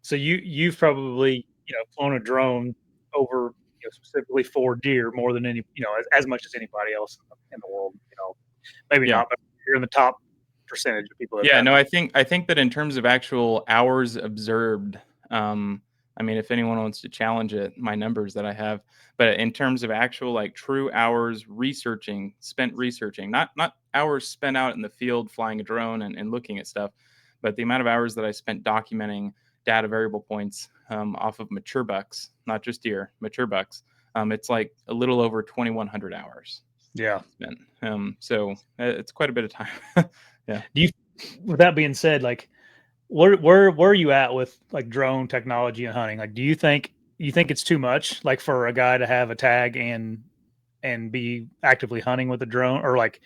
So you've probably, flown a drone over, specifically for deer more than any, as much as anybody else in the world. Maybe Yeah. not, but you're in the top percentage of people that Yeah, have done no, that. I think that in terms of actual hours observed, I mean, if anyone wants to challenge it, my numbers that I have, but in terms of actual like true hours spent researching, not hours spent out in the field flying a drone and looking at stuff, but the amount of hours that I spent documenting data variable points off of mature bucks, not just deer, mature bucks. It's like a little over 2,100 hours Yeah. spent. So it's quite a bit of time. Yeah. Do you, with that being said, like where are you at with like drone technology and hunting? Like, do you think it's too much, like for a guy to have a tag and be actively hunting with a drone, or like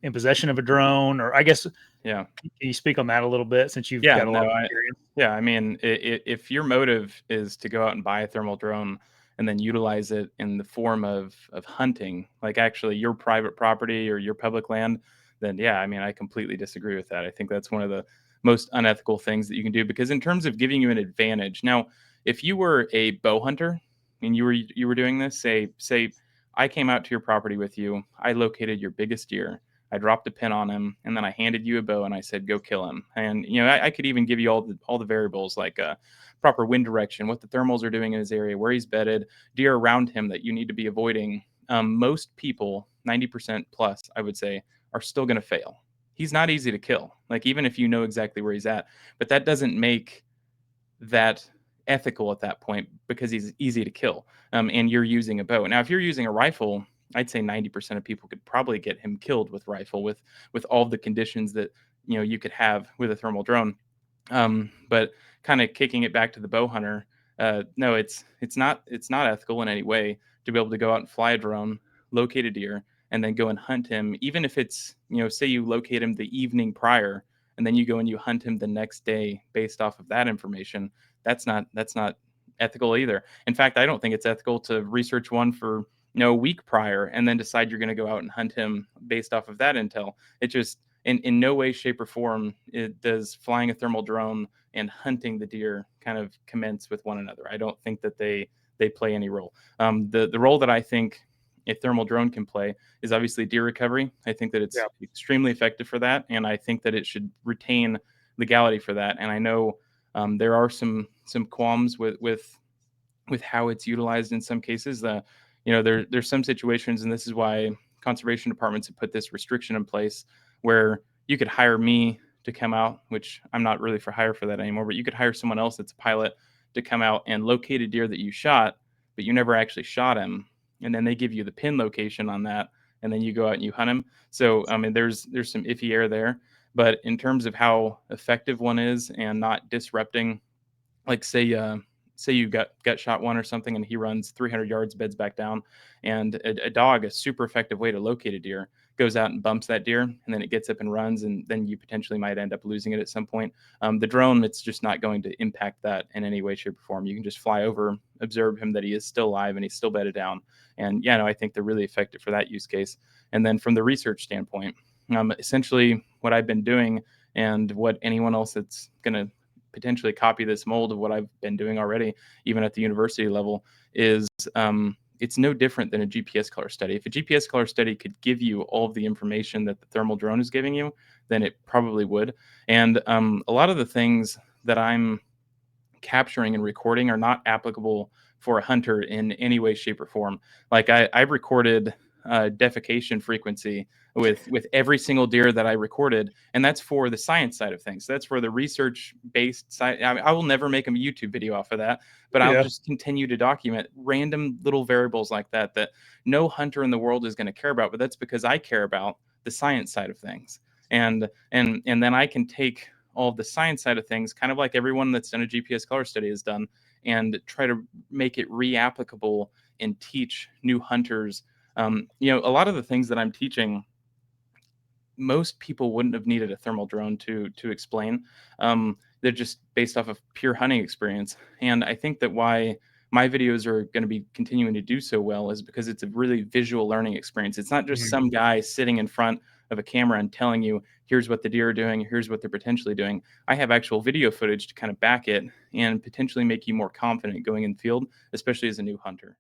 in possession of a drone? Or I guess, Yeah. can you speak on that a little bit since you've Yeah, got a lot no, of experience? I mean, if your motive is to go out and buy a thermal drone and then utilize it in the form of hunting, like actually your private property or your public land, then yeah, I mean, I completely disagree with that. I think that's one of the most unethical things that you can do because in terms of giving you an advantage. Now, if you were a bow hunter and you were doing this, say I came out to your property with you, I located your biggest deer. I dropped a pin on him, and then I handed you a bow, and I said, "Go kill him." And I could even give you all the variables like proper wind direction, what the thermals are doing in his area, where he's bedded, deer around him that you need to be avoiding. Most people, 90% plus, I would say, are still going to fail. He's not easy to kill. Like even if you know exactly where he's at, but that doesn't make that ethical at that point because he's easy to kill. And you're using a bow. Now, if you're using a rifle, I'd say 90% of people could probably get him killed with rifle with all the conditions that you could have with a thermal drone. But kind of kicking it back to the bow hunter, no, it's not ethical in any way to be able to go out and fly a drone, locate a deer, and then go and hunt him. Even if it's say you locate him the evening prior, and then you go and you hunt him the next day based off of that information. That's not ethical either. In fact, I don't think it's ethical to research one for a week prior and then decide you're going to go out and hunt him based off of that intel. It just in no way, shape, or form does flying a thermal drone and hunting the deer kind of commence with one another. I don't think that they play any role. The role that I think a thermal drone can play is obviously deer recovery. I think that Yeah. it's extremely effective for that, and I think that it should retain legality for that. And I know there are some qualms with how it's utilized in some cases. There's some situations, and this is why conservation departments have put this restriction in place where you could hire me to come out, which I'm not really for hire for that anymore, but you could hire someone else that's a pilot to come out and locate a deer that you shot, but you never actually shot him, and then they give you the pin location on that, and then you go out and you hunt him. So I mean, there's some iffy air there, but in terms of how effective one is and not disrupting, like say you got shot one or something and he runs 300 yards, beds back down, and a dog, a super effective way to locate a deer, goes out and bumps that deer, and then it gets up and runs, and then you potentially might end up losing it at some point. The drone, it's just not going to impact that in any way, shape, or form. You can just fly over, observe him that he is still alive and he's still bedded down, and yeah, no, I think they're really effective for that use case. And then from the research standpoint, essentially what I've been doing and what anyone else that's going to potentially copy this mold of what I've been doing already, even at the university level, is it's no different than a GPS color study. If a GPS color study could give you all of the information that the thermal drone is giving you, then it probably would. And a lot of the things that I'm capturing and recording are not applicable for a hunter in any way, shape, or form. Like I've recorded defecation frequency with every single deer that I recorded, and that's for the science side of things. That's for the research based side. I mean, I will never make a YouTube video off of that, but I'll Yeah. just continue to document random little variables like that no hunter in the world is going to care about. But that's because I care about the science side of things, and then I can take all of the science side of things, kind of like everyone that's done a GPS color study has done, and try to make it reapplicable and teach new hunters. A lot of the things that I'm teaching, most people wouldn't have needed a thermal drone to explain. They're just based off of pure hunting experience, and I think that why my videos are going to be continuing to do so well is because it's a really visual learning experience. It's not just Mhm. some guy sitting in front of a camera and telling you, here's what the deer are doing, here's what they're potentially doing. I have actual video footage to kind of back it and potentially make you more confident going in the field, especially as a new hunter.